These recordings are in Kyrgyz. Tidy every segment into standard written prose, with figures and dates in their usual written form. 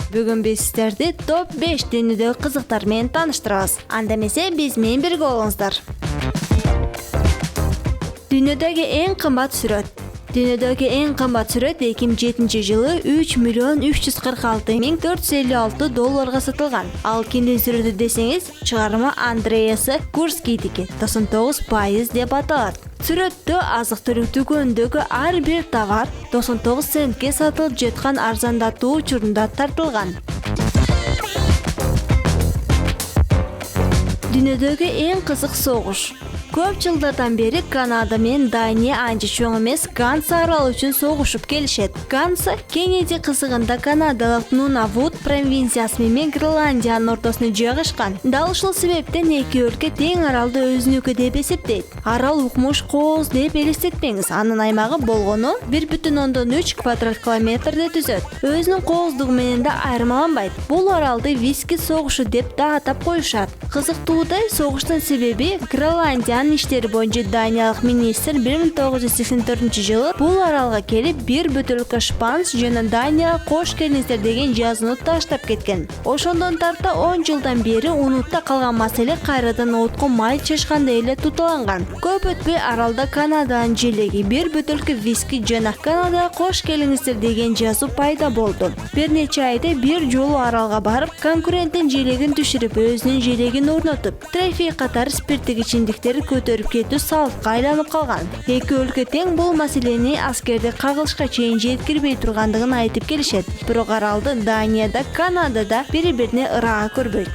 Бүгүн биз сиздерди топ 5 дүйнөдөгү кызыктар менен тааныштырабыз. Анда эмесе биз менен бирге болуңуздар. Дүйнөдөгү эң кымбат сүрөт. Дүйнөдөгү эң кымбат сүрөт 2007-жылы 3.346.456 долларга сатылган. Ал кимдин сүрөтү десеңиз, чыгарма Андреас Гурскийдики 99% деп аталат. Сүрөттө азык-түлүк дүкөнүндөгү ар бир товар 99 центке сатылып жаткан арзандатуу учурунда тартылган. Дүйнөдөгү эң кызык согуш. Көп жылдардан бери Канада менен Дания анча чоң эмес Ганс аралы үчүн согушуп келишет. Ганс Кеннеди кызыгында Канадалык Нунавут провинциясы менен Гренландиянын ортосуна жайгашкан. Дал ушул себептен эки өлкө тең аралды өзүнүкү деп эсептейт. Арал укмуш кооз деп элестетпеңиз. Анын аймагы болгону 1,3 квадрат километрди түзөт. Өзүнүн кооздугу менен да айырмаланбайт. Бул аралды Виски согушу деп да атап коюшат. Кызыктуудай согуштун себеби Гренландиянын иштери боюнча Даниялык министр 1984-жылы бул аралга келип бир бөтөлкө шпанс жана Данияга кош келиңиздер деген жазууну таштап кеткен. Ошондон тарта 10 жылдан бери унутта калган маселе кайрадан отко май чачкандай эле туталанган. Көп өтпөй аралда Канаданын желеги, бир бөтөлкө виски жана Канадага кош келиңиздер деген жазуу пайда болду. Бир нече айда бир жолу аралга барып, конкуренттин желегин түшүрүп, өзүнүн желегин орнотуп, трафик катары спирттик ичимдиктерди көтөрүп кетүү салыкка айланып калган. Эки өлкө тең бул маселени аскерди кагылышка чейин жеткирбей тургандыгын айтып келишет. Бирок аралды Данияда, Канадада бири-бирине ыраа көрбөйт.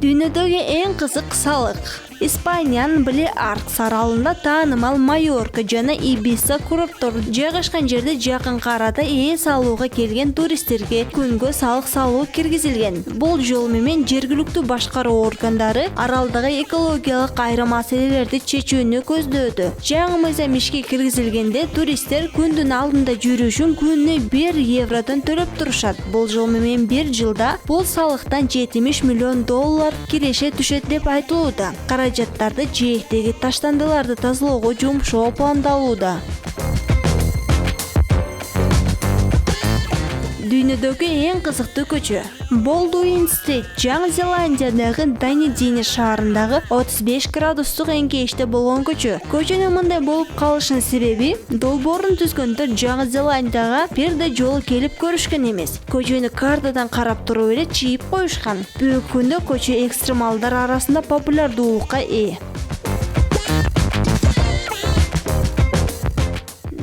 Дүйнөдөгү эң кызык салык. Испаниянын Балеаркс аралында таанымал Майорка жана Ибица курорттору жайгашкан жерде жакынкы арада эс алууга келген туристтерге күнгө салык салуу киргизилген. Бул жол менен жергиликтүү башкаруу органдары аралдагы экологиялык айрым маселелерди чечүүнү көздөөдү. Жаңы мыйзам ишке киргизилгенде туристтер күндүн алдында жүрүү үчүн күнүнө 1 евродон төлөп турушат. Бул жол менен бир жылда бул салыктан 70 миллион доллар киреше түшөт деп айтылууда. Каражаттарды жээктеги таштандыларды тазалоого жумшоо пландалууда. Дүйнөдөгү эң кызыктуу көчө. Болдуин-стрит Жаңы Зеландиядагы Данидини шаарындагы 35 градустук эңкейиште болгон көчө. Көчөнүн мындай болуп калышынын себеби долбоорун түзгөндөр Жаңы Зеландияга бир да жолу келип көрүшкөн эмес. Көчөнү картадан карап туруп эле чийип коюшкан. Бүгүнкү күндө көчө экстремалдар арасында популярдуулукка ээ.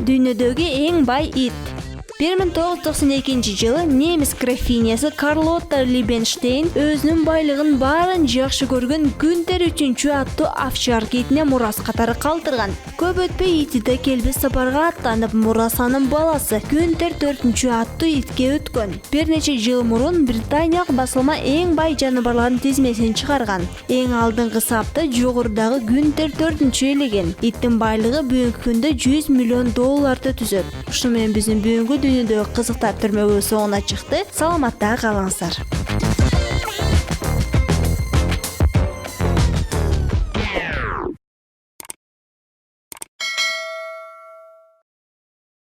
Дүйнөдөгү эң бай ит. 1992-жылы немис графинясы Карлотта Либенштейн өзүнүн байлыгын баарын жакшы көргөн Гюнтер 3 аттуу овчарка итине мурас катары калтырган. Көп өтпөй ити да келбес сапарга аттанып, мурас анын баласы Гюнтер 4 аттуу итке өткөн. Бир нече жыл мурун Британиялык басылма эң бай жаныбарлардын тизмесин чыгарган. Эң алдыңкы сапта жогорудагы Гюнтер 4 элеген. Иттин байлыгы бүгүнкү күндө 100 миллион долларды түзөт. Ушуну менен биздин бүгүнкү дүйнөдөгү кызыктар түрмөгү соңуна чыкты. Саламатта калыңыздар.